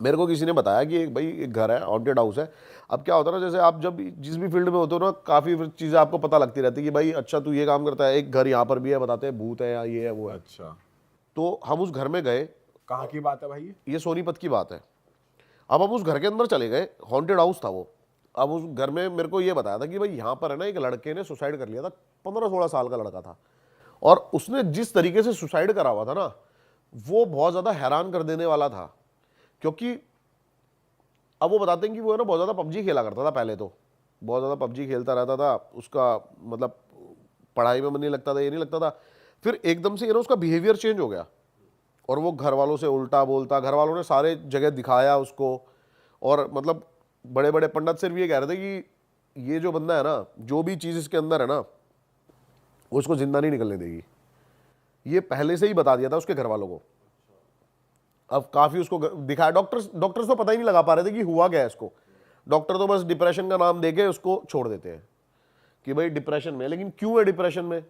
मेरे को किसी ने बताया कि भाई एक घर है, हॉन्टेड हाउस है। अब क्या होता है ना, जैसे आप जब जिस भी फील्ड में होते हो ना, काफ़ी चीज़ें आपको पता लगती रहती है कि भाई अच्छा तू ये काम करता है, एक घर यहाँ पर भी है, बताते हैं भूत है या ये है वो है। अच्छा, तो हम उस घर में गए, कहाँ की बात है भाई ये? ये सोनीपत की बात है। अब हम उस घर के अंदर चले गए, हॉन्टेड हाउस था वो। अब उस घर में मेरे को ये बताया था कि भाई यहाँ पर है ना, एक लड़के ने सुसाइड कर लिया था, 15-16 साल का लड़का था। और उसने जिस तरीके से सुसाइड करा हुआ था ना, वो बहुत ज़्यादा हैरान कर देने वाला था। क्योंकि अब वो बताते हैं कि वो है ना बहुत ज़्यादा पबजी खेला करता था पहले, तो बहुत ज़्यादा पबजी खेलता रहता था, उसका मतलब पढ़ाई में मन नहीं लगता था, ये नहीं लगता था। फिर एकदम से ये ना उसका बिहेवियर चेंज हो गया, और वो घर वालों से उल्टा बोलता, घर वालों ने सारे जगह दिखाया उसको। और मतलब बड़े बड़े पंडित सिर्फ ये कह रहे थे कि ये जो बंदा है ना, जो भी चीज़ इसके अंदर है ना, वो उसको जिंदा नहीं निकलने देगी। ये पहले से ही बता दिया था उसके घर वालों को। अब काफ़ी उसको दिखाया, डॉक्टर्स तो पता ही नहीं लगा पा रहे थे कि हुआ क्या है इसको। डॉक्टर तो बस डिप्रेशन का नाम देके उसको छोड़ देते हैं कि भाई डिप्रेशन में। लेकिन क्यों है डिप्रेशन में,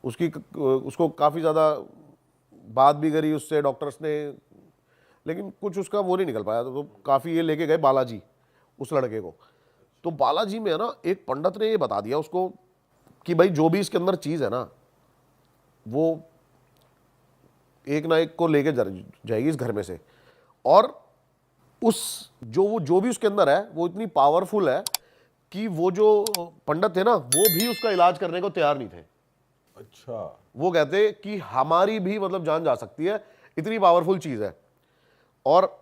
उसको काफ़ी ज़्यादा बात भी करी उससे डॉक्टर्स ने, लेकिन कुछ उसका वो नहीं निकल पाया। तो काफ़ी ये लेके गए बालाजी उस लड़के को। तो बालाजी में है ना, एक पंडित ने ये बता दिया उसको कि भाई जो भी इसके अंदर चीज़ है ना, वो एक ना एक को लेके जाएगी इस घर में से। और उस जो भी उसके अंदर है, वो इतनी पावरफुल है कि वो जो पंडित थे ना, वो भी उसका इलाज करने को तैयार नहीं थे। अच्छा, वो कहते कि हमारी भी मतलब जान जा सकती है, इतनी पावरफुल चीज है। और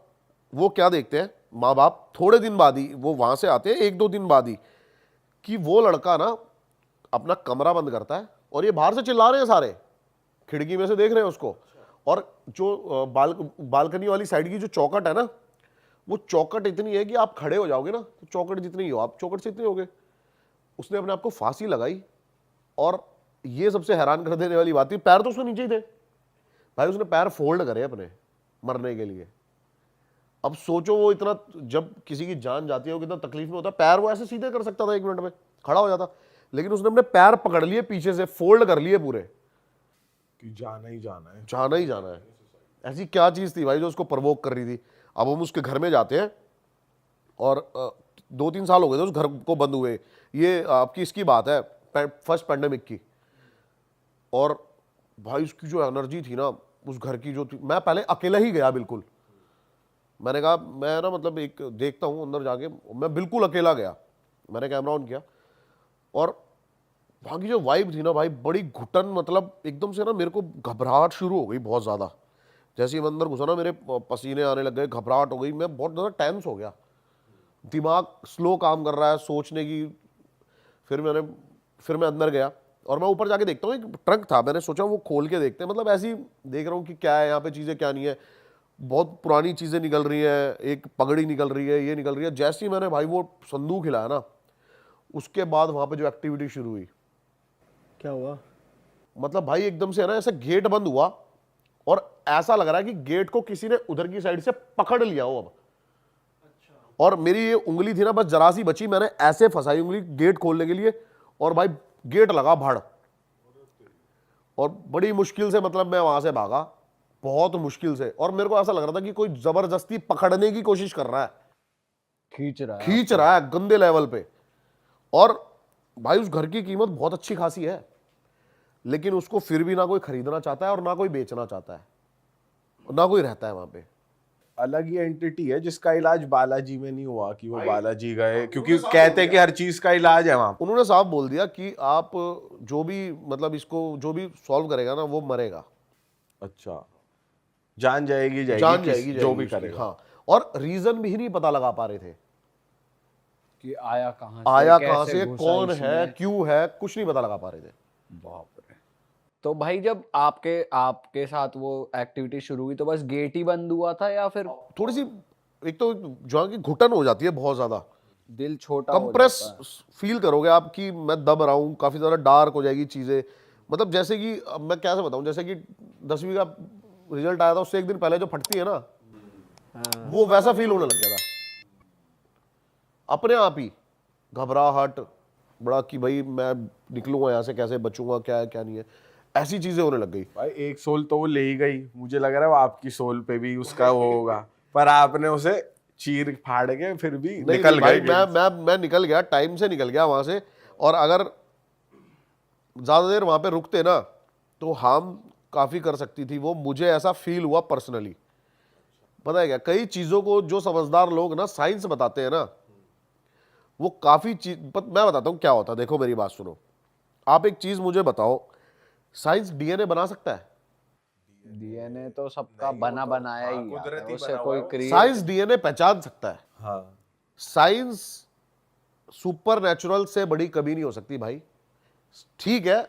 वो क्या देखते हैं माँ बाप, थोड़े दिन बाद ही वो वहां से आते हैं, 1-2 दिन बाद ही, कि वो लड़का ना अपना कमरा बंद करता है, और ये बाहर से चिल्ला रहे हैं सारे, खिड़की में से देख रहे हैं उसको। और जो बालकनी वाली साइड की जो चौखट है ना, वो चौखट इतनी है कि आप खड़े हो जाओगे ना, तो चौखट जितनी ही हो, आप चौखट से इतने हो गए। उसने अपने आप को फांसी लगाई। और ये सबसे हैरान कर देने वाली बात थी, पैर तो उसके नीचे ही थे भाई, उसने पैर फोल्ड करे अपने मरने के लिए। अब सोचो वो इतना, जब किसी की जान जाती है वो कितना तकलीफ में होता है। पैर वो ऐसे सीधे कर सकता था, 1 मिनट में खड़ा हो जाता, लेकिन उसने अपने पैर पकड़ लिए पीछे से, फोल्ड कर लिए पूरे, कि जाना ही जाना है। जाना ही जाना है। ऐसी क्या चीज थी भाई जो उसको प्रवोक कर रही थी। अब हम उसके घर में जाते हैं, और 2-3 साल हो गए थे उस घर को बंद हुए। ये आपकी इसकी बात है, फर्स्ट पैंडेमिक की। और भाई उसकी जो एनर्जी थी ना उस घर की जो थी, मैं पहले अकेला ही गया बिल्कुल। मैंने कहा मैं ना मतलब एक देखता हूँ अंदर जाके, मैं बिल्कुल अकेला गया, मैंने कैमरा ऑन किया। और वहाँ की जो वाइब थी ना भाई, बड़ी घुटन, मतलब एकदम से ना मेरे को घबराहट शुरू हो गई बहुत ज़्यादा। जैसे ही मैं अंदर घुसा ना, मेरे पसीने आने लग गए, घबराहट हो गई, मैं बहुत ज़्यादा टेंस हो गया, दिमाग स्लो काम कर रहा है सोचने की। फिर मैं अंदर गया, और मैं ऊपर जाके देखता हूँ, एक ट्रंक था, मैंने सोचा वो खोल के देखते हैं, मतलब ऐसे ही देख रहा हूँ कि क्या है यहाँ पे, चीज़ें क्या नहीं है। बहुत पुरानी चीज़ें निकल रही हैं, एक पगड़ी निकल रही है, ये निकल रही है। जैसे ही मैंने भाई वो संदूक हिलाया ना, उसके बाद वहाँ पे जो एक्टिविटी शुरू हुई, क्या हुआ? मतलब भाई एकदम से है ना, ऐसे गेट बंद हुआ, और ऐसा लग रहा है कि गेट को किसी ने उधर की साइड से पकड़ लिया हो अब। और मेरी ये उंगली थी ना, बस जरा सी बची, मैंने ऐसे फंसाई उंगली गेट खोलने के लिए, और भाई गेट लगा भाड़। और बड़ी मुश्किल से मतलब मैं वहां से भागा, बहुत मुश्किल से। और मेरे को ऐसा लग रहा था कि कोई जबरदस्ती पकड़ने की कोशिश कर रहा है, खींच रहा है गंदे लेवल पे। और भाई उस घर की कीमत बहुत अच्छी खासी है, लेकिन उसको फिर भी ना कोई खरीदना चाहता है, और ना कोई बेचना चाहता है, और ना कोई रहता है वहां पे। अलग ही एंटिटी है जिसका इलाज बालाजी में नहीं हुआ कि वो बालाजी गए, क्योंकि कहते हैं कि हर चीज का इलाज है वहां। उन्होंने साफ बोल दिया कि आप जो भी मतलब इसको जो भी सॉल्व करेगा ना, वो मरेगा, अच्छा, जान जाएगी जान किस जाएगी जो भी उसकी, करेगा। हाँ। और रीजन भी नहीं पता लगा पा रहे थे, कि आया कहाँ कहां से, घुसा कौन है, इसमें। क्यों है, कुछ नहीं पता लगा पा रहे थे। बाप रे। तो भाई जब आपके साथ वो एक्टिविटी शुरू हुई, तो बस गेट ही बंद हुआ था या फिर थोड़ी सी, एक तो जहाँ की घुटन हो जाती है बहुत ज्यादा, दिल छोटा हो कंप्रेस जाता है? फील करोगे आप कि मैं दब रहा हूँ, काफी ज्यादा डार्क हो जाएगी चीजें। मतलब जैसे कि अब मैं कैसे बताऊं, जैसे कि 10वीं का रिजल्ट आया था, उससे एक दिन पहले जो फटती है ना, हाँ। वो वैसा फील होने लग गया था अपने आप ही। घबराहट बड़ा कि भाई मैं निकलूंगा यहाँ से कैसे, बचूंगा क्या है क्या नहीं है, ऐसी चीजें होने लग गई। भाई एक सोल तो वो ले ही गई, मुझे लग रहा है वो आपकी सोल पे भी उसका वो होगा, पर आपने उसे चीर फाड़ के फिर भी नहीं निकल भाई, गए। मैं निकल गया, टाइम से निकल गया वहां से। और अगर ज्यादा देर वहां पे रुकते ना तो हार्म काफी कर सकती थी वो, मुझे ऐसा फील हुआ पर्सनली। पता है क्या, कई चीजों को जो समझदार लोग ना साइंस बताते हैं ना, वो काफी चीज मैं बताता हूं क्या होता है। देखो मेरी बात सुनो, आप एक चीज मुझे बताओ, साइंस डीएनए बना सकता है? डीएनए तो सबका बना बनाया ही आता है, कुदरती उससे बना हुआ कोई है वो। क्रिएट। साइंस डीएनए पहचान सकता है। हाँ, साइंस सुपर नेचुरल से बड़ी कभी नहीं हो सकती भाई। ठीक है,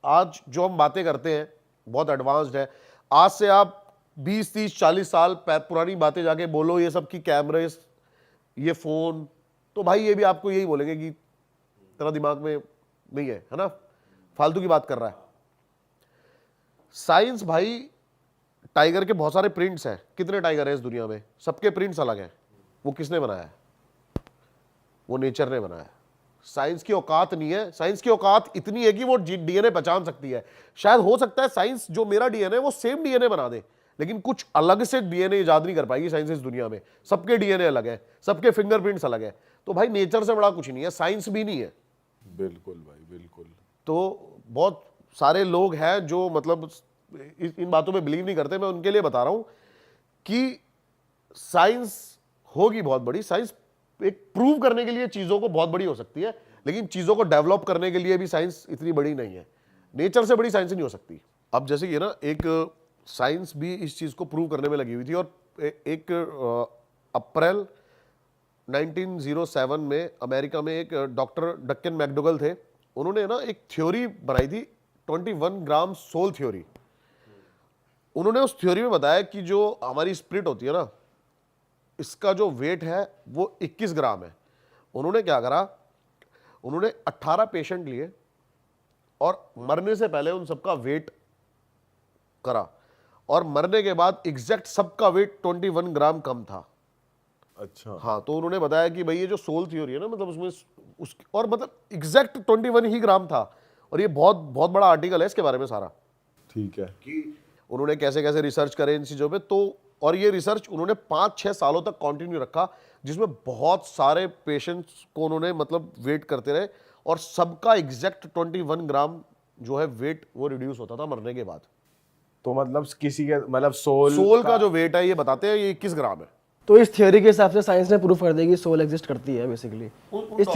आज जो हम बातें करते हैं बहुत एडवांस्ड है। आज से आप 20 30 40 साल पुरानी बातें जाके बोलो ये सब की कैमरे, ये फोन, तो भाई ये भी आपको यही बोलेंगे कि तेरा दिमाग में नहीं है ना, फालतू की बात कर रहा है। साइंस भाई, टाइगर के बहुत सारे प्रिंट्स हैं। कितने टाइगर हैं इस दुनिया में? सबके प्रिंट्स अलग हैं। वो किसने बनाया है? वो नेचर ने बनाया है। साइंस की औकात नहीं है। साइंस की औकात इतनी है कि वो डीएनए पहचान सकती है। शायद हो सकता है साइंस जो मेरा डीएनए वो सेम डीएनए बना दे, लेकिन कुछ अलग से डीएनए इजाद नहीं कर पाएगी साइंस इस दुनिया में। सबके डीएनए अलग है, सबके फिंगरप्रिंट्स अलग है। तो भाई नेचर से बड़ा कुछ नहीं है, साइंस भी नहीं है। बिल्कुल भाई, बिल्कुल। तो बहुत सारे लोग हैं जो मतलब इन बातों पे बिलीव नहीं करते। मैं उनके लिए बता रहा हूं कि साइंस होगी बहुत बड़ी। साइंस एक प्रूव करने के लिए चीजों को बहुत बड़ी हो सकती है, लेकिन चीजों को डेवलप करने के लिए भी साइंस इतनी बड़ी नहीं है। नेचर से बड़ी साइंस नहीं हो सकती। अब जैसे कि ना, एक साइंस भी इस चीज को प्रूव करने में लगी हुई थी। और एक अप्रैल 1907 में अमेरिका में एक डॉक्टर डक्कन मैकडोगल थे। उन्होंने ना एक थ्योरी बनाई थी, 21 ग्राम सोल थ्योरी। उन्होंने उस थ्योरी में बताया कि जो हमारी स्प्रिट होती है ना, इसका जो वेट है वो 21 ग्राम है। उन्होंने क्या करा, उन्होंने 18 पेशेंट लिए और मरने से पहले उन सबका वेट करा, और मरने के बाद एग्जैक्ट सबका वेट 21 ग्राम कम था। अच्छा। हाँ, तो उन्होंने बताया कि भाई ये जो सोल थ्योरी है ना, मतलब उसमें उस और मतलब एग्जैक्ट 21 ही ग्राम था। और ये बहुत बहुत बड़ा आर्टिकल है इसके बारे में सारा, ठीक है। कि उन्होंने कैसे कैसे रिसर्च करे इन चीजों पे। तो और ये रिसर्च उन्होंने 5-6 सालों तक कंटिन्यू रखा, जिसमें बहुत सारे पेशेंट्स को उन्होंने मतलब वेट करते रहे, और सबका एग्जैक्ट 21 ग्राम जो है वेट वो रिड्यूस होता था मरने के बाद। तो मतलब किसी के मतलब सोल का जो वेट है ये बताते हैं ये 21 ग्राम है। तो इस थ्योरी के हिसाब से साइंस ने प्रूव कर दिया कि सोल एग्जिस्ट करती है बेसिकली,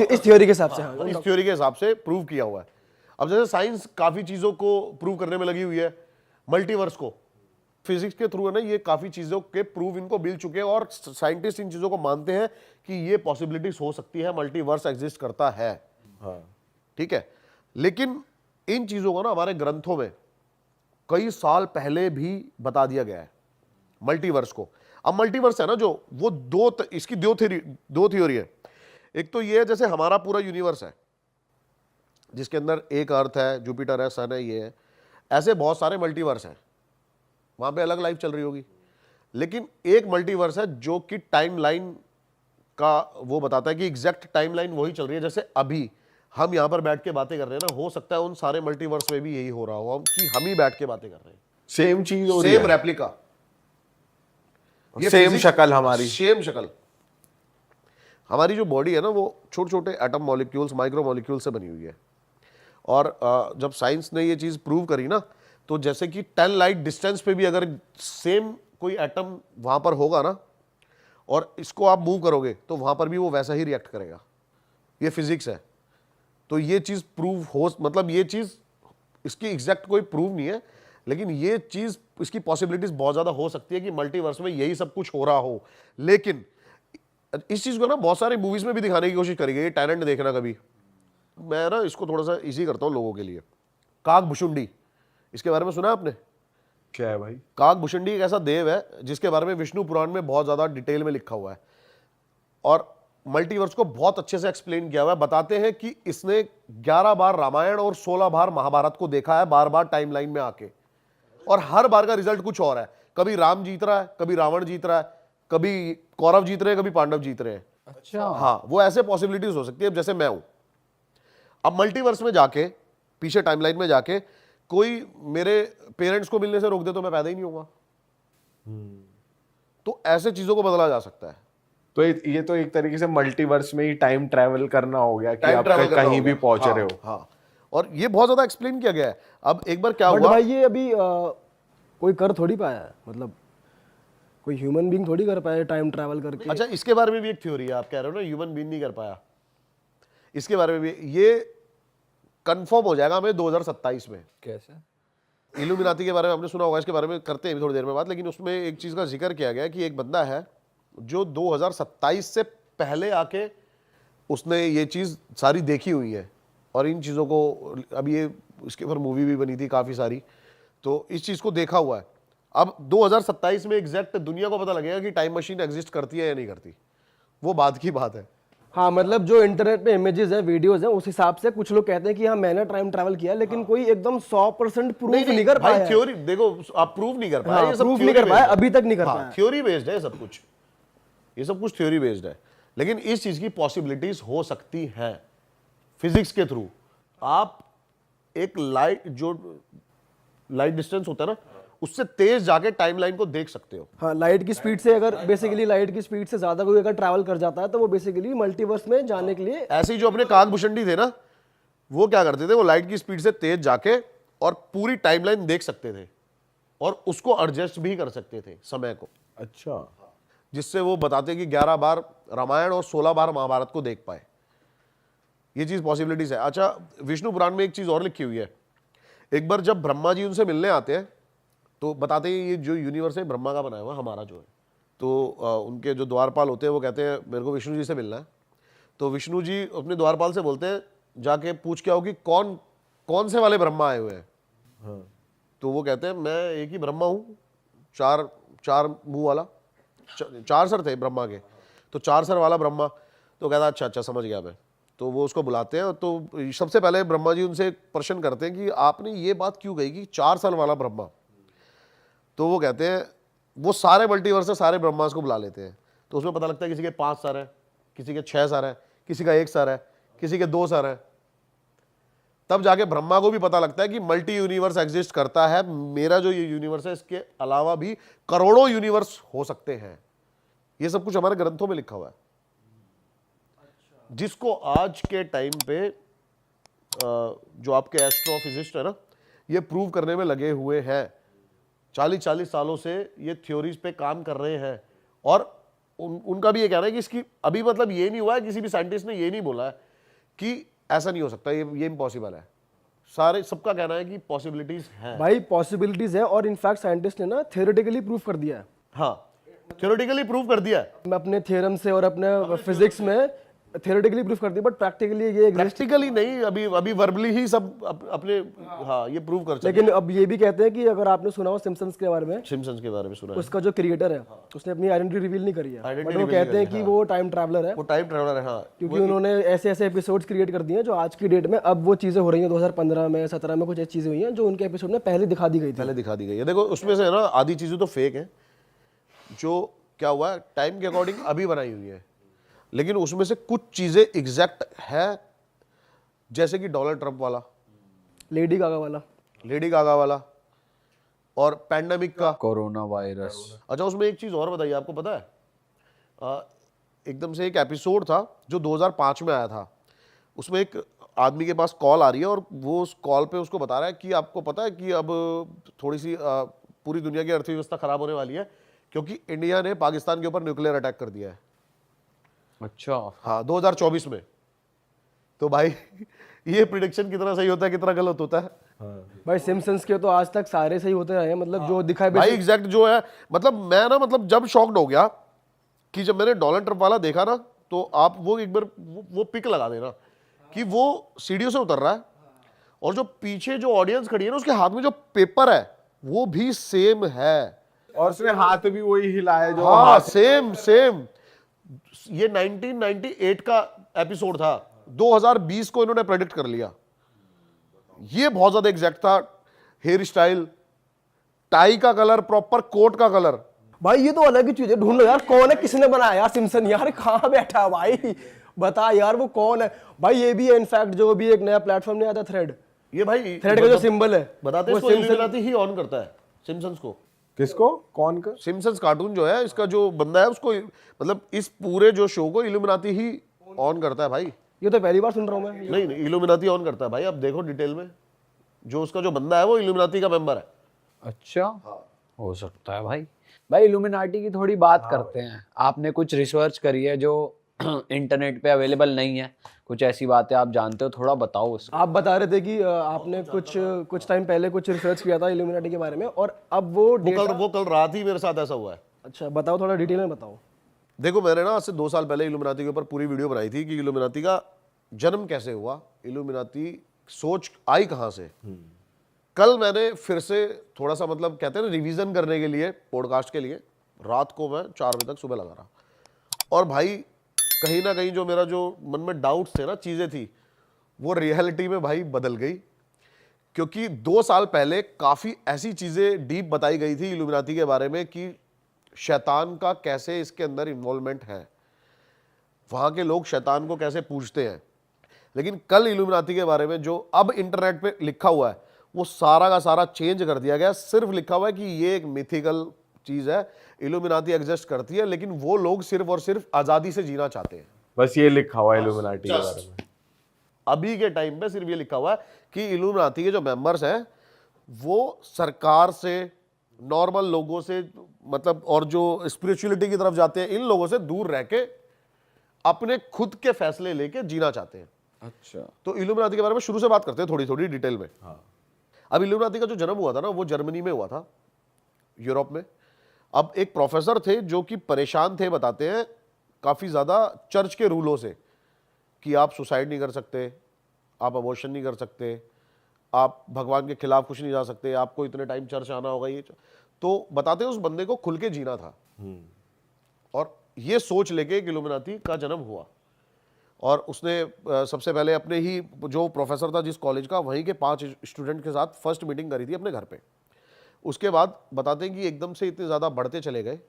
इस थ्योरी के हिसाब से। हाँ, इस थ्योरी के हिसाब से प्रूव किया हुआ है। अब जैसे साइंस काफी चीजों को प्रूव करने में लगी हुई है, मल्टीवर्स को फिजिक्स के थ्रू है ना, ये काफी चीजों के प्रूव इनको मिल चुके हैं, और साइंटिस्ट इन चीजों को मानते हैं कि ये पॉसिबिलिटीज हो सकती है, मल्टीवर्स एग्जिस्ट करता है। हाँ, ठीक है, लेकिन इन चीजों को ना हमारे ग्रंथों में कई साल पहले भी बता दिया गया है, मल्टीवर्स को। अब मल्टीवर्स है ना जो, वो इसकी दो थ्योरी है। एक तो ये है, जैसे हमारा पूरा यूनिवर्स है जिसके अंदर एक अर्थ है, जुपिटर है, सन है, ये है। ऐसे बहुत सारे मल्टीवर्स हैं, वहां पे अलग लाइफ चल रही होगी। लेकिन एक मल्टीवर्स है जो कि टाइमलाइन का वो बताता है कि एग्जैक्ट टाइमलाइन वही चल रही है। जैसे अभी हम यहां पर बैठ के बातें कर रहे हैं ना, हो सकता है उन सारे मल्टीवर्स में भी यही हो रहा हो कि हम ही बैठ के बातें कर रहे हैं, सेम चीज हो रही सेम है, रेप्लिका, सेम शक्ल हमारी। सेम शक्ल। हमारी जो बॉडी है ना वो छोटे छोटे एटम मॉलिक्यूल्स, माइक्रो मॉलिक्यूल से बनी हुई है। और जब साइंस ने ये चीज प्रूव करी ना, तो जैसे कि 10 लाइट डिस्टेंस पे भी अगर सेम कोई एटम वहां पर होगा ना, और इसको आप मूव करोगे तो वहां पर भी वो वैसा ही रिएक्ट करेगा। ये फिजिक्स है। तो ये चीज प्रूव हो, मतलब ये चीज, इसकी एग्जैक्ट कोई प्रूव नहीं है, लेकिन ये चीज, इसकी पॉसिबिलिटीज बहुत ज्यादा हो सकती है कि मल्टीवर्स में यही सब कुछ हो रहा हो। लेकिन इस चीज को ना बहुत सारी मूवीज में भी दिखाने की कोशिश करी गई। टैलेंट देखना कभी, मैं ना इसको थोड़ा सा इजी करता हूं लोगों के लिए। काकभुशुंडी, इसके बारे में सुना है आपने? क्या है भाई? काकभुशुंडी एक ऐसा देव है जिसके बारे में विष्णु पुराण में बहुत ज्यादा डिटेल में लिखा हुआ है, और मल्टीवर्स को बहुत अच्छे से एक्सप्लेन किया हुआ है। बताते हैं कि इसने 11 बार रामायण और 16 बार महाभारत को देखा है, बार बार टाइमलाइन में आके, और हर बार का रिजल्ट कुछ और है। कभी राम जीत रहा है, कभी रावण जीत रहा है, कभी कौरव जीत रहे हैं, कभी पांडव जीत रहे हैं। अच्छा, हाँ, वो ऐसे पॉसिबिलिटीज हो सकती है। जैसे मैं हूं, अब मल्टीवर्स में जाके, पीछे टाइमलाइन में जाके कोई मेरे पेरेंट्स को मिलने से रोक दे तो मैं पैदा ही नहीं होगा। तो ऐसे चीजों को बदला जा सकता है। तो ये तो एक तरीके से मल्टीवर्स में ही टाइम ट्रैवल करना हो गया कि टाइम आप ट्रैवल करना कहीं हो भी गया। पहुंच हाँ, रहे हो। हाँ, और ये बहुत ज्यादा एक्सप्लेन किया गया है। अब एक बार क्या बट हुआ, भाई ये अभी कोई कर थोड़ी पाया है, मतलब कोई ह्यूमन बीइंग थोड़ी कर पाया टाइम ट्रैवल करके। अच्छा इसके बारे में भी एक थ्योरी है, आप कह रहे हो ना ह्यूमन बीइंग नहीं कर पाया, इसके बारे में भी ये कंफर्म हो जाएगा हमें 2027 में। कैसे? इल्यूमिनाती के बारे में आपने सुना होगा, इसके बारे में करते हैं थोड़ी देर में बात, लेकिन उसमें एक चीज का जिक्र किया गया है कि एक बंदा है जो 2027 से पहले आके उसने ये चीज सारी देखी हुई है, और इन चीजों को अब ये इसके ऊपर मूवी भी बनी थी काफी सारी, तो इस चीज को देखा हुआ है। अब 2027 में एग्जैक्ट दुनिया को पता लगेगा कि टाइम मशीन एग्जिस्ट करती है या नहीं करती, वो बात की बात है। हाँ मतलब जो इंटरनेट पे इमेजेस है, वीडियोस है, उस हिसाब से कुछ लोग कहते हैं कि हाँ मैंने टाइम ट्रैवल किया, लेकिन कोई एकदम 100% प्रूफ नहीं कर भाई पाया है। थ्योरी देखो, आप प्रूव नहीं कर पाए, हाँ, ये सब proof नहीं theory कर पाया, based है। अभी तक नहीं कर हाँ, पाया। थ्योरी बेस्ड है सब कुछ, ये सब कुछ थ्योरी बेस्ड है, लेकिन इस चीज की पॉसिबिलिटीज हो सकती हैं फिजिक्स के थ्रू। आप एक लाइट, जो लाइट डिस्टेंस होता है ना, उससे तेज जाके टाइमलाइन को देख सकते हो। हाँ लाइट की स्पीड से, अगर बेसिकली लाइट की स्पीड से ज्यादा कोई अगर ट्रैवल कर जाता है तो वो बेसिकली मल्टीवर्स में जाने के लिए। ऐसे ही जो अपने काकभूषणी थे ना, वो क्या करते थे, वो लाइट की स्पीड से तेज जाके और पूरी टाइमलाइन देख सकते थे, और उसको एडजस्ट भी कर सकते थे समय को, अच्छा, जिससे वो बताते कि 11 बार रामायण और 16 बार महाभारत को देख पाए। ये चीज पॉसिबिलिटीज है। अच्छा, विष्णु पुराण में एक चीज और लिखी हुई है। एक बार जब ब्रह्मा जी उनसे मिलने आते हैं तो बताते हैं ये जो यूनिवर्स है ब्रह्मा का बनाया हुआ, हमारा जो है। तो उनके जो द्वारपाल होते हैं वो कहते हैं मेरे को विष्णु जी से मिलना है। तो विष्णु जी अपने द्वारपाल से बोलते हैं जाके पूछ के आओ कि कौन कौन से वाले ब्रह्मा आए हुए हैं। तो वो कहते हैं मैं एक ही ब्रह्मा हूँ, चार मुंह वाला, 4 सर थे ब्रह्मा के, तो 4 सर वाला ब्रह्मा। तो कहता अच्छा अच्छा समझ गया मैं। तो वो उसको बुलाते हैं, तो सबसे पहले ब्रह्मा जी उनसे एक प्रश्न करते हैं कि आपने ये बात क्यों कही कि 4 सर वाला ब्रह्मा। तो वो कहते हैं, वो सारे मल्टीवर्स से सारे ब्रह्मास को बुला लेते हैं, तो उसमें पता लगता है किसी के 5 सर है, किसी के 6 सर है, किसी का 1 सर है, किसी के 2 सर है। तब जाके ब्रह्मा को भी पता लगता है कि मल्टी यूनिवर्स एग्जिस्ट करता है, मेरा जो ये यूनिवर्स है इसके अलावा भी करोड़ों यूनिवर्स हो सकते हैं। ये सब कुछ हमारे ग्रंथों में लिखा हुआ है, जिसको आज के टाइम पे जो आपके एस्ट्रोफिजिस्ट है ना, ये प्रूव करने में लगे हुए हैं। 40-40 सालों से ये थ्योरीज पे काम कर रहे हैं, और उनका भी ये कहना है कि इसकी अभी मतलब ये नहीं हुआ है, किसी भी साइंटिस्ट ने ये नहीं बोला है कि ऐसा नहीं हो सकता, ये इम्पॉसिबल है। सारे सबका कहना है कि पॉसिबिलिटीज हैं। भाई पॉसिबिलिटीज है, और इनफैक्ट साइंटिस्ट ने ना थियोरेटिकली प्रूव कर दिया है। हाँ, थ्योरेटिकली प्रूव कर दिया है, मैं अपने थ्योरम से और अपने फिजिक्स में थियोरेटिकली प्रूव कर दिया, बट प्रैक्टिकली ये एग्जिस्ट। प्रैक्टिकली नहीं, अभी वर्बली ही सब अपने हाँ ये प्रूव कर सकते। लेकिन अब ये भी कहते हैं कि अगर आपने सुना हो सिम्पसन्स के बारे में, सिम्पसन्स के बारे में सुना है, उसका जो क्रिएटर है उसने अपनी आइडेंटिटी रिवील नहीं करी है, Identity बट वो reveal कहते नहीं हैं करी, कि हाँ। वो टाइम ट्रैवलर है, वो टाइम ट्रैवलर है। हाँ, क्योंकि उन्होंने ऐसे ऐसे एपिसोड्स क्रिएट कर दिए हैं जो आज की डेट में अब वो चीजें हो रही हैं। 2015 में 17 में कुछ ऐसी चीजें हुई हैं जो उनके एपिसोड में पहले दिखा दी गई थी। पहले दिखा दी गई है। देखो उसमें से है ना, आधी चीजें तो फेक है, जो क्या हुआ है टाइम के अकॉर्डिंग अभी बनाई हुई है, लेकिन उसमें से कुछ चीजें एग्जैक्ट है, जैसे कि डोनाल्ड ट्रंप वाला, लेडी गागा वाला, और पैंडेमिक का, कोरोना वायरस। अच्छा उसमें एक चीज और बताइए, आपको पता है एकदम से एक एपिसोड था जो 2005 में आया था। उसमें एक आदमी के पास कॉल आ रही है, और वो उस कॉल पे उसको बता रहा है कि आपको पता है कि अब थोड़ी सी पूरी दुनिया की अर्थव्यवस्था खराब होने वाली है, क्योंकि इंडिया ने पाकिस्तान के ऊपर न्यूक्लियर अटैक कर दिया है। अच्छा, हाँ 2024 में। तो भाई ये प्रिडिक्शन कितना सही होता है, कितना गलत होता है। भाई सिम्पसन्स के तो आज तक सारे सही होते रहे हैं, मतलब जो दिखाई भाई एग्जैक्ट जो है, मतलब मैं ना मतलब जब शॉक्ड हो गया कि जब मैंने डोनाल्ड ट्रंप वाला देखा ना, तो आप वो एक बार वो पिक लगा देना कि वो सीढ़ियों से उतर रहा है, और जो पीछे जो ऑडियंस खड़ी है ना, उसके हाथ में जो पेपर है वो भी सेम है, और उसने हाथ भी वही हिलाया जो हाँ सेम। ये 1998 का एपिसोड था, 2020 को इन्होंने प्रेडिक्ट कर लिया। ये बहुत ज्यादा एग्जैक्ट था। हेयर स्टाइल, टाई का कलर, प्रॉपर कोट का कलर। भाई ये तो अलग ही चीज है, ढूंढ लो यार कौन है, किसने बनाया यार सिम्पसन, यार कहाँ बैठा है भाई, बता यार वो कौन है। भाई ये भी है इनफैक्ट, जो भी एक नया प्लेटफॉर्म नहीं आता थ्रेड, ये भाई थ्रेड का जो सिंबल है बताते वो हैं, सिम्पसन इल्यूमिनाटी ही ऑन करता है सिम्पसन्स को। किसको, कौन का? सिम्पसन्स कार्टून जो है, इसका जो बंदा है उसको, मतलब इस पूरे जो शो को इल्यूमिनाती ही ऑन करता है भाई। ये तो पहली बार सुन रहा हूँ मैं। नहीं नहीं, इल्यूमिनाती ऑन करता है भाई, आप देखो डिटेल में, जो उसका जो बंदा है वो इल्यूमिनाती का मेंबर है। अच्छा, हो सकता है भाई। भाई इल्यूमिनाटी की थोड़ी बात करते हैं। आपने कुछ रिसर्च करी है जो इंटरनेट पे अवेलेबल नहीं है, कुछ ऐसी बातें आप जानते हो, थोड़ा बताओ उसका। आप बता रहे थे कि आपने कुछ टाइम पहले कुछ रिसर्च किया था इल्यूमिनाटी के बारे में, और अब वो कल रात ही मेरे साथ ऐसा हुआ है। अच्छा बताओ, थोड़ा डिटेल में बताओ। देखो, मैंने ना आज से 2 साल पहले इल्यूमिनाती के ऊपर पूरी वीडियो बनाई थी कि इल्यूमिनाती का जन्म कैसे हुआ, इल्यूमिनाती सोच आई कहाँ से। कल मैंने फिर से थोड़ा सा, मतलब कहते हैं ना, रिवीजन करने के लिए, पॉडकास्ट के लिए, रात को मैं 4 बजे तक सुबह लगा रहा, और भाई कहीं ना कहीं जो मेरा जो मन में डाउट्स थे ना, चीज़ें थी, वो रियलिटी में भाई बदल गई। क्योंकि 2 साल पहले काफ़ी ऐसी चीज़ें डीप बताई गई थी इल्यूमिनाती के बारे में कि शैतान का कैसे इसके अंदर इन्वॉल्वमेंट है, वहाँ के लोग शैतान को कैसे पूजते हैं। लेकिन कल इल्यूमिनाती के बारे में जो अब इंटरनेट पे लिखा हुआ है, वो सारा का सारा चेंज कर दिया गया। सिर्फ लिखा हुआ है कि ये एक मिथिकल चीज़ है, इल्यूमिनाती एग्जिस्ट करती है, लेकिन वो लोग सिर्फ और सिर्फ आज़ादी से जीना चाहते हैं। बस ये लिखा हुआ है इल्यूमिनाटी के बारे में। अभी के टाइम पे सिर्फ ये लिखा हुआ है कि इल्यूमिनाती के जो मेंबर्स हैं वो सरकार से, नॉर्मल लोगों से, मतलब और जो स्पिरिचुअलिटी की तरफ जाते हैं, इन लोगों से दूर रह के अपने खुद के फैसले लेके जीना चाहते हैं। अच्छा, तो इल्यूमिनाती के बारे में शुरू से बात करते हैं, थोड़ी थोड़ी डिटेल में। अब इल्यूमिनाती का जो जन्म हुआ था ना, वो जर्मनी में हुआ था, यूरोप में। अब एक प्रोफेसर थे जो कि परेशान थे, बताते हैं, काफ़ी ज़्यादा चर्च के रूलों से, कि आप सुसाइड नहीं कर सकते, आप अबॉर्शन नहीं कर सकते, आप भगवान के खिलाफ कुछ नहीं जा सकते, आपको इतने टाइम चर्च आना होगा। ये तो बताते हैं उस बंदे को खुल के जीना था, और ये सोच लेके एक इल्यूमिनाती का जन्म हुआ। और उसने सबसे पहले अपने ही जो प्रोफेसर था जिस कॉलेज का, वहीं के 5 स्टूडेंट के साथ फर्स्ट मीटिंग करी थी अपने घर पे। उसके बाद बताते हैं कि एकदम से इतने ज़्यादा बढ़ते चले गए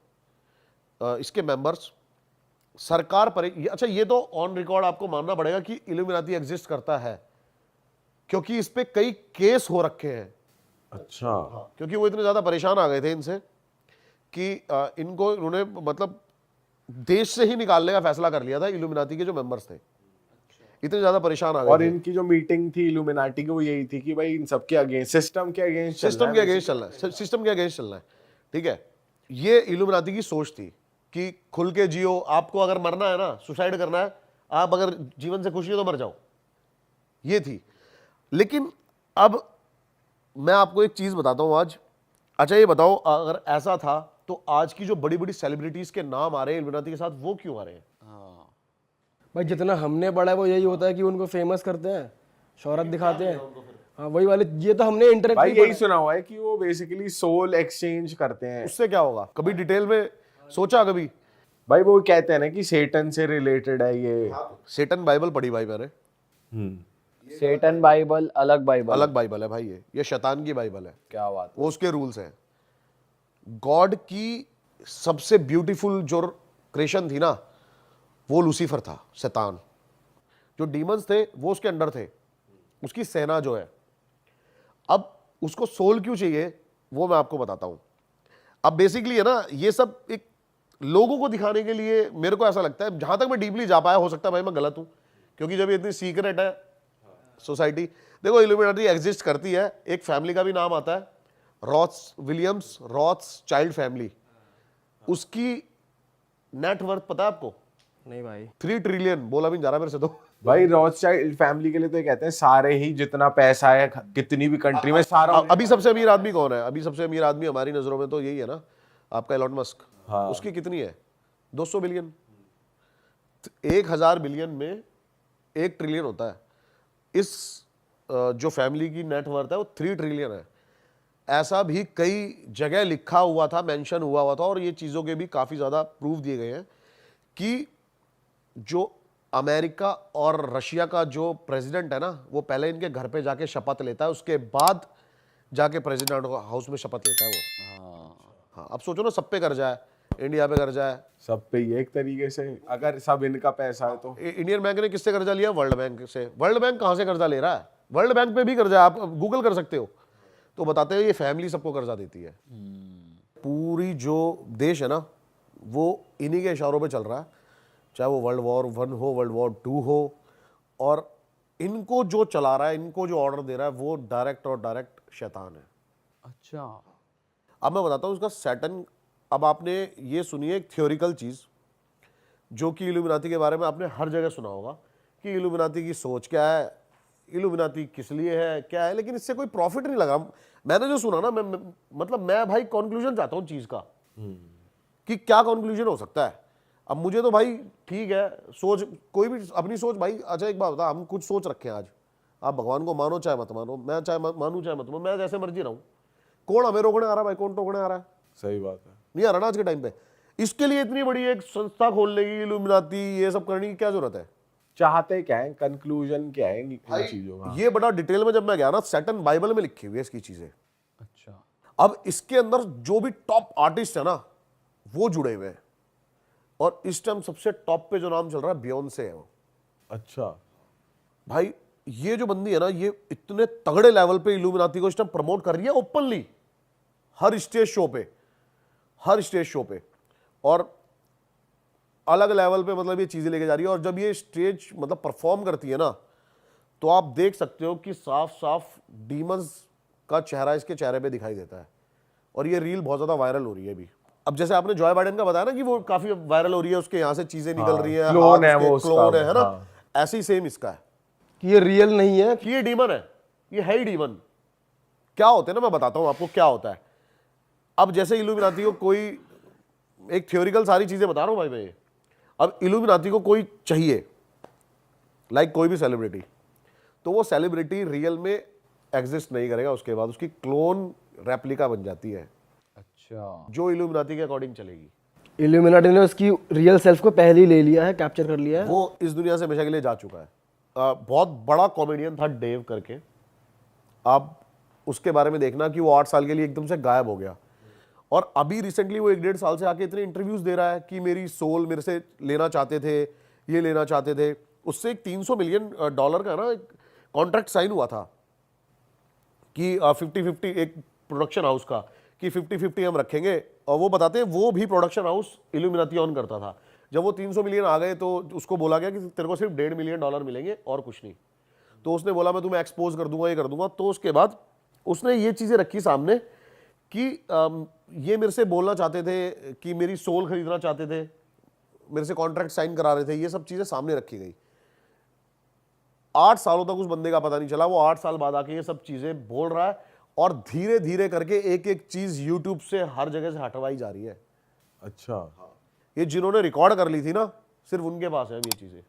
इसके मेंबर्स। सरकार पर, अच्छा ये तो ऑन रिकॉर्ड आपको मानना पड़ेगा कि इल्यूमिनाती एग्जिस्ट करता है, क्योंकि इस पे कई केस हो रखे हैं। अच्छा, क्योंकि वो इतने ज़्यादा परेशान आ गए थे इनसे कि इनको, इन्होंने मतलब देश से ही निकालने का फैसला कर लिया था, इल्यूमिनाती के जो मेंबर्स थे इतने ज्यादा परेशान आ गए और थे। इनकी जो मीटिंग थी इल्यूमिनाटी की, वो यही थी कि भाई इन सबके अगेंस्ट, सिस्टम के अगेंस्ट सिस्टम के अगेंस्ट चलना है, सिस्टम के अगेंस्ट चलना है, ठीक है। ये इल्यूमिनाती की सोच थी कि खुल के जियो, आपको अगर मरना है ना, सुसाइड करना है, आप अगर जीवन से खुशी हो तो मर जाओ, ये थी। लेकिन अब मैं आपको एक चीज बताता हूं आज। अच्छा ये बताओ, अगर ऐसा था तो आज की जो बड़ी बड़ी सेलिब्रिटीज के नाम आ रहे हैं इल्यूमिनाती के साथ, वो क्यों आ रहे हैं? भाई जितना हमने पढ़ा है वो यही होता है कि उनको फेमस करते हैं, शोहरत दिखाते हैं। हाँ वही वाले, ये तो हमने इंटरनेट भाई यही सुना हुआ है कि वो बेसिकली सोल एक्सचेंज करते हैं। उससे क्या होगा? कभी डिटेल में सोचा कभी? भाई वो कहते हैं ना कि सेटन से रिलेटेड है ये। सेटन बाइबल पढ़ी भाई मैंने। सेटन बाइबल अलग बाइबल, अलग बाइबल है भाई, ये शैतान की बाइबल है। क्या बात। वो उसके रूल्स हैं। गॉड की सबसे ब्यूटीफुल जो क्रिएशन थी ना, वो लूसीफर था, शैतान। जो डीमंस थे वो उसके अंडर थे, उसकी सेना जो है। अब उसको सोल क्यों चाहिए वो मैं आपको बताता हूं। अब बेसिकली है ना, ये सब एक लोगों को दिखाने के लिए, मेरे को ऐसा लगता है, जहां तक मैं डीपली जा पाया, हो सकता है भाई मैं गलत हूं, क्योंकि जब ये इतनी सीक्रेट है सोसाइटी। देखो इल्यूमिनाटी एग्जिस्ट करती है, एक फैमिली का भी नाम आता है, रॉथ्स विलियम्स रॉथ्स चाइल्ड फैमिली। उसकी नेट वर्थ पता है आपको? नहीं भाई। 3 ट्रिलियन बोला भी नहीं जा रहा मेरे से तो। भाई रॉथस्चाइल्ड फैमिली के लिए तो ये कहते हैं सारे ही जितना पैसा है कितनी भी कंट्री में सारा। अभी सबसे अमीर आदमी कौन है? अभी सबसे अमीर आदमी हमारी नजरों में तो यही है ना, आपका एलॉन मस्क। हाँ। उसकी कितनी है? 200 बिलियन। 1000 बिलियन में 1 ट्रिलियन होता है। इस जो फैमिली की नेटवर्थ है वो 3 ट्रिलियन है। ऐसा भी कई जगह लिखा हुआ था, मेंशन हुआ था, और ये चीज़ों के भी काफ़ी ज़्यादा प्रूफ दिए गए हैं कि जो अमेरिका और रशिया का जो प्रेसिडेंट है ना, वो पहले इनके घर पे जाके शपथ लेता है, उसके बाद जाके प्रेसिडेंट हाउस में शपथ लेता है वो। हाँ, अब सोचो ना, सब पे कर जाए, इंडिया पे कर जाए, सब पे ही एक तरीके से, अगर सब इनका पैसा है तो। इंडियन बैंक ने किससे कर्जा लिया? वर्ल्ड बैंक से। वर्ल्ड बैंक कहाँ से कर्जा ले रहा है? वर्ल्ड बैंक पे भी कर्जा, आप गूगल कर सकते हो, तो बताते हैं ये फैमिली सबको कर्जा देती है। पूरी जो देश है ना वो इन्हीं के इशारों पे चल रहा है, चाहे वो वर्ल्ड वॉर 1 हो, वर्ल्ड वॉर 2 हो, और इनको जो चला रहा है, इनको जो ऑर्डर दे रहा है, वो डायरेक्ट शैतान है। अच्छा। अब मैं बताता हूँ उसका सैटर्न। अब आपने ये सुनिए एक थ्योरिकल चीज़ जो कि इल्यूमिनाती के बारे में आपने हर जगह सुना होगा कि इल्यूमिनाती की सोच क्या है, इल्यूमिनाती किस लिए है, क्या है, लेकिन इससे कोई प्रॉफिट नहीं लगा। मैंने जो सुना ना, मैं भाई कंक्लूजन चाहता हूँ चीज़ का कि क्या कंक्लूजन हो सकता है। अब मुझे तो भाई ठीक है, सोच कोई भी अपनी सोच भाई। अच्छा एक बात बता, हम कुछ सोच रखे हैं आज, आप भगवान को मानो चाहे मत मानो, मैं चाहे मानूं चाहे मत मानो, मैं जैसे मर्जी रहूं, कौन हमें रोकने आ रहा है भाई? कौन रोकने आ रहा है? सही बात है। नहीं आ रहा ना आज के टाइम पे। इसके लिए इतनी बड़ी एक संस्था खोलने की, इल्यूमिनाती ये सब करने की क्या जरूरत है? चाहते क्या है, कंक्लूजन क्या है इन चीजों का? ये बड़ा डिटेल में जब मैं गया ना, सैटर्न बाइबल में लिखी हुई है इसकी चीजें। अच्छा। अब इसके अंदर जो भी टॉप आर्टिस्ट है ना वो जुड़े हुए हैं, और इस टाइम सबसे टॉप पे जो नाम चल रहा है बियोंसे है वो। अच्छा। भाई ये जो बंदी है ना, ये इतने तगड़े लेवल पे इल्यूमिनाती को इस टाइम प्रमोट कर रही है ओपनली, हर स्टेज शो पे, और अलग लेवल पे मतलब ये चीजें लेके जा रही है। और जब ये स्टेज मतलब परफॉर्म करती है ना, तो आप देख सकते हो कि साफ साफ डीमंस का चेहरा इसके चेहरे पे दिखाई देता है। और ये रील बहुत ज्यादा वायरल हो रही है अभी। अब जैसे आपने जॉय बाइडेन का बताया ना कि वो काफी वायरल हो रही है, उसके यहाँ से चीजें निकल रही है, क्लोन है वो उसका, क्लोन है ना, हाँ। ऐसे ही सेम इसका है कि ये रियल नहीं है। कि ये डीमन है, ये है ही डीमन। क्या होते हैं ना, मैं बताता हूं आपको क्या होता है। अब जैसे इल्यूमिनाती को कोई, एक थ्योरिकल सारी चीजें बता रहा हूं भाई मैं ये। अब इल्यूमिनाती को कोई चाहिए, लाइक कोई भी सेलिब्रिटी, तो वो सेलिब्रिटी रियल में एग्जिस्ट नहीं करेगा, उसके बाद उसकी क्लोन रेप्लिका बन जाती है अच्छा। जो इल्यूमिनाती के अकॉर्डिंग चलेगी। इल्यूमिनाटी ने उसकी रियल सेल्फ को पहले ही ले लिया है, कैप्चर कर लिया है। वो इस दुनिया से हमेशा के लिए जा चुका है। बहुत बड़ा कॉमेडियन था डेव करके, आप उसके बारे में देखना कि वो 8 साल के लिए एकदम से गायब हो गया, और अभी रिसेंटली वो 1-1.5 साल से आके इतने इंटरव्यूज दे रहा है कि मेरी सोल मेरे से लेना चाहते थे, ये लेना चाहते थे। उससे एक $300 मिलियन का ना कॉन्ट्रैक्ट साइन हुआ था कि 50-50 एक प्रोडक्शन हाउस का, कि 50-50 हम रखेंगे। और वो बताते हैं वो भी प्रोडक्शन हाउस इल्यूमिनाती ऑन करता था। जब वो 300 मिलियन आ गए तो उसको बोला गया कि तेरे को सिर्फ $1.5 मिलियन मिलेंगे और कुछ नहीं। तो उसने बोला मैं तुम्हें एक्सपोज कर दूंगा, ये कर दूंगा। तो उसके बाद उसने ये चीजें रखी सामने कि ये मेरे से बोलना चाहते थे कि मेरी सोल खरीदना चाहते थे, मेरे से कॉन्ट्रैक्ट साइन करा रहे थे, ये सब चीजें सामने रखी गई। 8 सालों तक उस बंदे का पता नहीं चला, वो 8 साल बाद आके ये सब चीजें बोल रहा है, और धीरे धीरे करके एक एक चीज यूट्यूब से हर जगह से हटवाई जा रही है। अच्छा। ये जिन्होंने रिकॉर्ड कर ली थी ना, सिर्फ उनके पास है ये चीजें।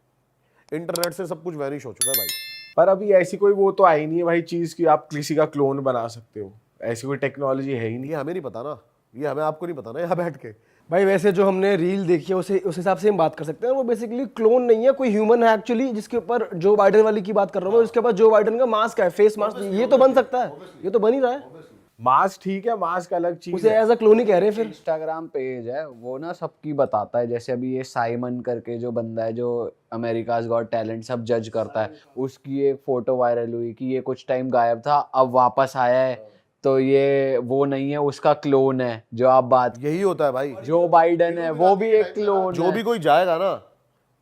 इंटरनेट से सब कुछ वैनिश हो चुका है भाई। पर अभी ऐसी कोई वो तो आई नहीं है भाई चीज कि आप किसी का क्लोन बना सकते हो, ऐसी कोई टेक्नोलॉजी है ही नहीं। ये हमें नहीं पता ना, ये हमें आपको नहीं पता ना यहाँ बैठ के। भाई वैसे जो हमने रील देखी है उस हिसाब से हम बात कर सकते हैं। वो बेसिकली क्लोन नहीं है, कोई ह्यूमन है एक्चुअली, जिसके ऊपर जो बाइडेन वाली की बात कर रहा हूँ, उसके ऊपर जो बाइडेन का मास्क है, फेस मास्क, ये तो बन सकता है, ये तो बन ही रहा है। मास्क ठीक है, मास्क अलग चीज उसे है। एज अ क्लोन ही कह रहे हैं फिर। इंस्टाग्राम पेज है वो ना सबकी बताता है। जैसे अभी ये साइमन करके जो बंदा है जो अमेरिकाज गॉट टैलेंट सब जज करता है, उसकी एक फोटो वायरल हुई कि ये कुछ टाइम गायब था, अब वापस आया है, तो ये वो नहीं है, उसका क्लोन है जो आप बात। यही होता है भाई, जो बाइडेन है वो भी एक क्लोन जो है। भी कोई जाएगा ना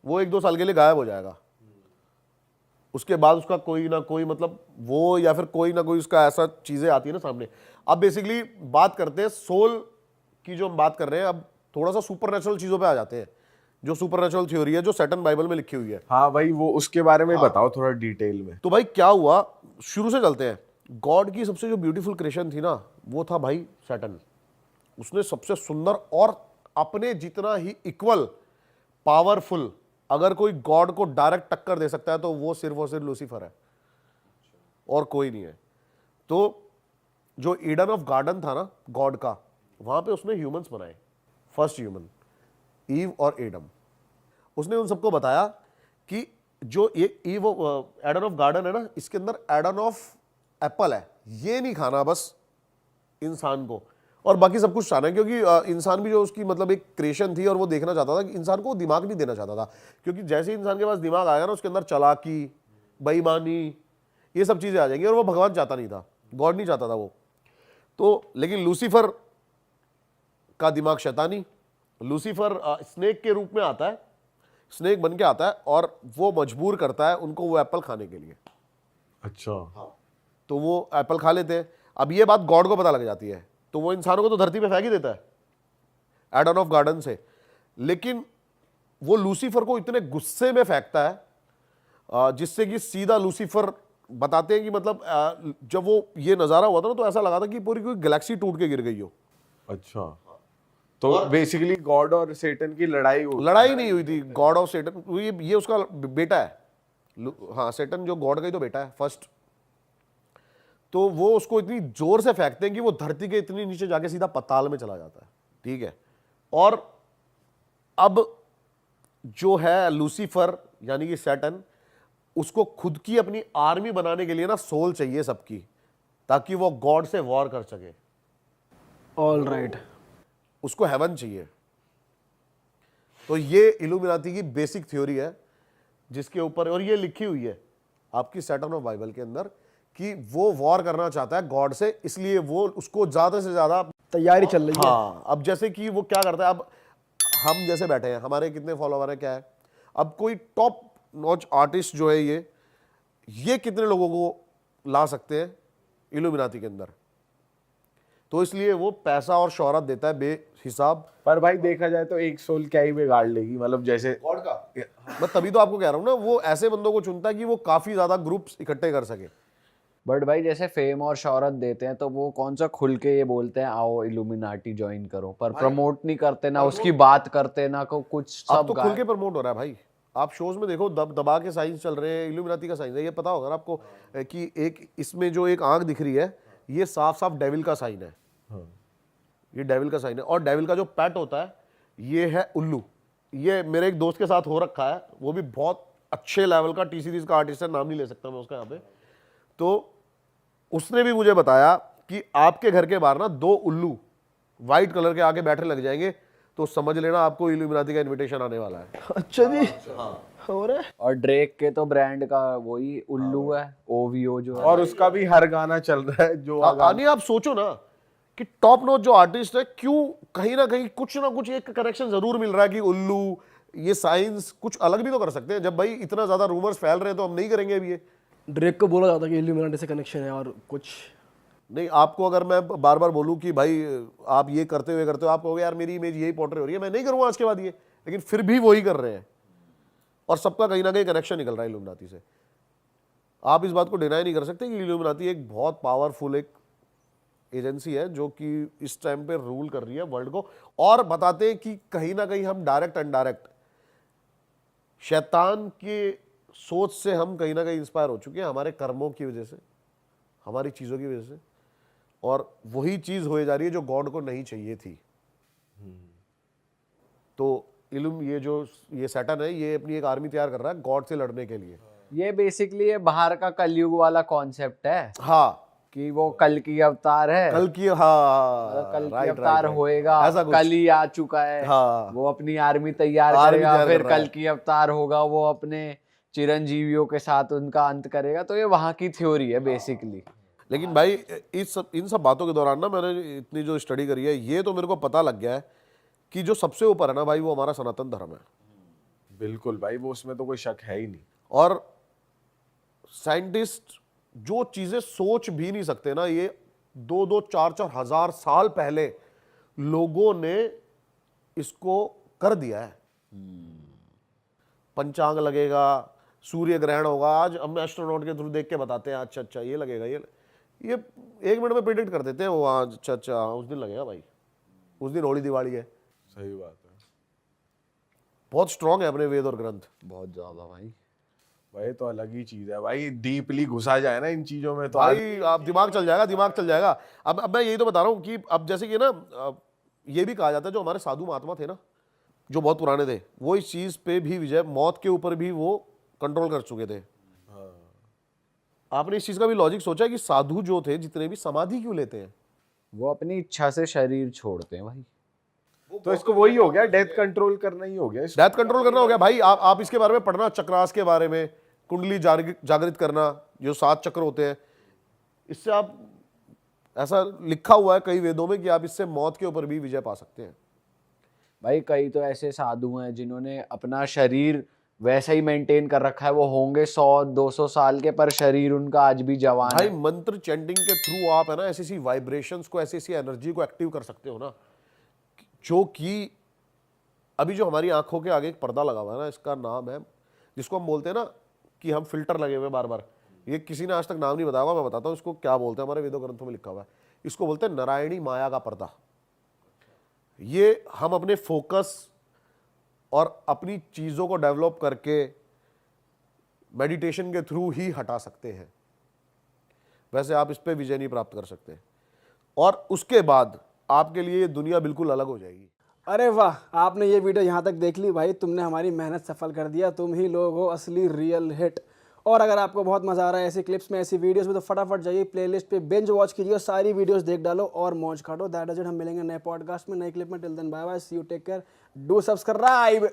वो 1-2 साल के लिए गायब हो जाएगा। उसके बाद उसका कोई ना कोई मतलब वो, या फिर कोई ना कोई उसका ऐसा चीजें आती है ना सामने। अब बेसिकली बात करते हैं सोल की, जो हम बात कर रहे हैं, अब थोड़ा सा सुपरनेचुरल चीजों पे आ जाते हैं। जो सुपरनेचुरल थ्योरी है जो सैटर्न बाइबल में लिखी हुई है, हाँ भाई वो उसके बारे में बताओ थोड़ा डिटेल में। तो भाई क्या हुआ, शुरू से चलते हैं। गॉड की सबसे जो ब्यूटीफुल क्रिएशन थी ना, वो था भाई सैटर्न। उसने सबसे सुंदर और अपने जितना ही इक्वल पावरफुल, अगर कोई गॉड को डायरेक्ट टक्कर दे सकता है तो वो सिर्फ और सिर्फ लूसीफर है, और कोई नहीं है। तो जो ईडन ऑफ गार्डन था ना गॉड का, वहां पे उसने ह्यूमंस बनाए, फर्स्ट ह्यूमन ईव और एडम। उसने उन सबको बताया कि जो ये ईव एडन ऑफ गार्डन है ना, इसके अंदर एडन ऑफ एप्पल है, ये नहीं खाना बस इंसान को, और बाकी सब कुछ खाना है। क्योंकि इंसान भी जो उसकी मतलब एक क्रिएशन थी, और वो देखना चाहता था कि इंसान को दिमाग नहीं देना चाहता था, क्योंकि जैसे ही इंसान के पास दिमाग आया ना, उसके अंदर चालाकी, बेईमानी, ये सब चीजें आ जाएंगी, और वो भगवान चाहता नहीं था, गॉड नहीं चाहता था वो। तो लेकिन लूसीफर का दिमाग शैतानी, लूसीफर स्नेक के रूप में आता है, स्नेक बन के आता है और वो मजबूर करता है उनको वो एप्पल खाने के लिए। अच्छा। तो वो एप्पल खा लेते हैं। अब ये बात गॉड को पता लग जाती है, तो वो इंसानों को तो धरती पे फेंक ही देता है एडन ऑफ गार्डन से। लेकिन वो लूसीफर को इतने गुस्से में फेंकता है जिससे कि सीधा लूसीफर बताते हैं कि मतलब जब वो ये नज़ारा हुआ था ना, तो ऐसा लगा था कि पूरी कोई गैलेक्सी टूट के गिर गई हो। अच्छा, तो बेसिकली गॉड और सेटन की लड़ाई लड़ाई नहीं हुई थी, गॉड ऑफ सेटन, ये उसका बेटा है। हाँ, सेटन जो गॉड का ही तो बेटा है फर्स्ट। तो वो उसको इतनी जोर से फेंकते हैं कि वो धरती के इतनी नीचे जाके सीधा पताल में चला जाता है। ठीक है, और अब जो है लूसीफर यानी कि सैटन, उसको खुद की अपनी आर्मी बनाने के लिए ना सोल चाहिए सबकी, ताकि वो गॉड से वॉर कर सके। ऑल राइट, उसको हेवन चाहिए। तो ये इल्यूमिनाती की बेसिक थ्योरी है जिसके ऊपर, और ये लिखी हुई है आपकी सैटर्न ऑफ बाइबल के अंदर, कि वो वॉर करना चाहता है गॉड से, इसलिए वो उसको ज्यादा से ज्यादा तैयारी चल रही है। हाँ, अब जैसे कि वो क्या करता है, अब हम जैसे बैठे हैं, हमारे कितने फॉलोवर है क्या है, अब कोई टॉप नॉच आर्टिस्ट जो है ये कितने लोगों को ला सकते हैं इल्यूमिनाती के अंदर। तो इसलिए वो पैसा और शोहरत देता है बेहिसाब। पर भाई देखा जाए तो एक सोल क्या ही बिगाड़ लेगी, मतलब जैसे गॉड का मैं तभी तो आपको कह रहा हूं ना, वो ऐसे बंदों को चुनता है कि वो काफी ज्यादा ग्रुप्स इकट्ठे कर सके। बट भाई जैसे फेम और शोहरत देते हैं तो वो कौन सा खुल के ये बोलते हैं आओ इल्यूमिनाटी ज्वाइन करो, पर प्रमोट नहीं करते, ना उसकी बात करते, ना को कुछ। अब सब तो खुल के प्रमोट हो रहा है भाई। आप शोज में देखो, दबा के साइंस चल रहे हैं, इल्यूमिनाती का साइंस है। ये पता होगा आपको कि एक इसमें जो एक आंख दिख रही है, ये साफ साफ डेविल का साइन है। ये डेविल का साइन है। और डेविल का जो पैट होता है ये है उल्लू। ये मेरे एक दोस्त के साथ हो रखा है, वो भी बहुत अच्छे लेवल का टी सीरीज का आर्टिस्ट है, नाम नहीं ले सकता मैं उसका यहाँ पे। तो उसने भी मुझे बताया कि आपके घर के बाहर ना 2 उल्लू व्हाइट कलर के आके बैठने लग जाएंगे, तो समझ लेना आपको इल्यूमिनाती का इनविटेशन आने वाला है। अच्छा जी, हो रहा है। और ड्रेक के तो ब्रांड का वही उल्लू है, ओवीओ जो है। और उसका भी हर गाना चल रहा है जो आने आप सोचो ना कि टॉप नॉच जो आर्टिस्ट है, क्यों कहीं ना कहीं कुछ ना कुछ एक कनेक्शन जरूर मिल रहा है कि उल्लू, ये साइंस कुछ अलग भी तो कर सकते हैं। जब भाई इतना ज्यादा रूमर्स फैल रहे हैं तो हम नहीं करेंगे अभी ये। ड्रेक को बोला जाता है कि इल्यूमिनाटी से कनेक्शन है और कुछ नहीं, आपको अगर मैं बार बार बोलूं कि भाई आप ये करते हुए करते हो, आप कहोगे यार मेरी इमेज यही पोर्ट्रे हो रही है, मैं नहीं करूंगा आज के बाद ये, लेकिन फिर भी वही कर रहे हैं और सबका कहीं ना कहीं कनेक्शन निकल रहा है इल्यूमिनाती से। आप इस बात को डिनाई नहीं कर सकते कि इल्यूमिनाती एक बहुत पावरफुल एक एजेंसी है जो कि इस टाइम पे रूल कर रही है वर्ल्ड को। और बताते हैं कि कहीं ना कहीं हम डायरेक्ट इनडायरेक्ट शैतान के सोच से हम कहीं ना कहीं इंस्पायर हो चुके हैं, हमारे कर्मों की वजह से, हमारी चीज़ों की वजह से, और वही चीज़ होए जा रही है जो गॉड को नहीं चाहिए थी। तो ये सैटन है, ये अपनी एक आर्मी तैयार कर रहा है गॉड से लड़ने के लिए। ये बेसिकली ये बाहर का कलयुग वाला कॉन्सेप्ट है हाँ, कि वो कल की अवतार है, कल की, हाँ, कल की राइट, अवतार राइट, होएगा, ऐसा कुछ। कल ही आ चुका है। हाँ। वो अपनी आर्मी तैयार आर्मी करेगा, तैयार फिर कर रहा कल है। की अवतार होगा, वो अपने चिरंजीवियों के साथ उनका अंत करेगा। तो ये वहां की थ्योरी है बेसिकली। लेकिन भाई इन सब बातों के दौरान ना मैंने इतनी जो स्टडी करी है, ये तो मेरे को पता लग गया है कि जो सबसे ऊपर है ना भाई, वो हमारा सनातन धर्म है। बिल्कुल भाई, वो उसमें तो कोई शक है ही नहीं। और साइंटिस्ट जो चीजें सोच भी नहीं सकते ना, ये 2-2, 4-4 हजार साल पहले लोगों ने इसको कर दिया है। पंचांग लगेगा, सूर्य ग्रहण होगा, आज हम एस्ट्रोनॉट के थ्रू देख के बताते हैं, अच्छा अच्छा ये लगेगा, ये 1 मिनट में प्रिडिक्ट कर देते हैं वो, आज अच्छा अच्छा उस दिन लगेगा भाई, उस दिन होली दिवाली है। सही बात है बहुत स्ट्रांग है अपने वेद और ग्रंथ, बहुत ज्यादा भाई। भाई, तो अलग ही चीज है भाई, डीपली घुसा जाए ना इन चीजों में तो भाई आप दिमाग चल जाएगा, दिमाग चल जाएगा। अब मैं यही तो बता रहा हूँ कि अब जैसे कि ना ये भी कहा जाता है जो हमारे साधु महात्मा थे ना, जो बहुत पुराने थे, वो इस चीज पे भी विजय, मौत के ऊपर भी वो कंट्रोल कर चुके थे। आपने इस चीज का भी लॉजिक सोचा है कि साधु जो थे जितने भी, समाधि क्यों लेते हैं? वो अपनी इच्छा से शरीर छोड़ते हैं भाई। तो इसको वही हो गया, डेथ कंट्रोल करना ही हो गया इसको। डेथ कंट्रोल करना हो गया भाई। आप इसके बारे में पढ़ना, चक्रास के बारे में, कुंडली जागृत करना, जो 7 चक्र होते हैं, इससे आप ऐसा लिखा हुआ है कई वेदों में कि आप इससे मौत के ऊपर भी विजय पा सकते हैं। भाई कई तो ऐसे साधु हैं जिन्होंने अपना शरीर वैसा ही मेंटेन कर रखा है, वो होंगे 100-200 साल के, पर शरीर उनका आज भी जवान भाई है। मंत्र चैंटिंग के थ्रू आप है ना ऐसी वाइब्रेशंस को, ऐसी एनर्जी को एक्टिव कर सकते हो ना, जो कि अभी जो हमारी आंखों के आगे एक पर्दा लगा हुआ है ना, इसका नाम है, जिसको हम बोलते हैं ना कि हम फिल्टर लगे हुए बार बार, ये किसी ने आज तक नाम नहीं बताया हुआ, मैं बताता हूँ इसको क्या बोलते हैं, हमारे वेदों ग्रंथों में लिखा हुआ है, इसको बोलते हैं नारायणी माया का पर्दा। ये हम अपने फोकस और अपनी चीजों को डेवलप करके मेडिटेशन के थ्रू ही हटा सकते हैं, वैसे आप इस पे विजय नहीं प्राप्त कर सकते, और उसके बाद आपके लिए ये दुनिया बिल्कुल अलग हो जाएगी। अरे वाह, आपने ये वीडियो यहाँ तक देख ली भाई, तुमने हमारी मेहनत सफल कर दिया, तुम ही लोग हो असली रियल हिट। और अगर आपको बहुत मजा आ रहा है ऐसी क्लिप्स में, ऐसी वीडियोस में, तो फटाफट जाइए प्लेलिस्ट पे बिंज वॉच कीजिए, सारी वीडियोस देख डालो और मौज काटो। दैट इज इट, हम मिलेंगे नए पॉडकास्ट में, नई क्लिप में। Till then bye bye, see you, take care, do subscribe.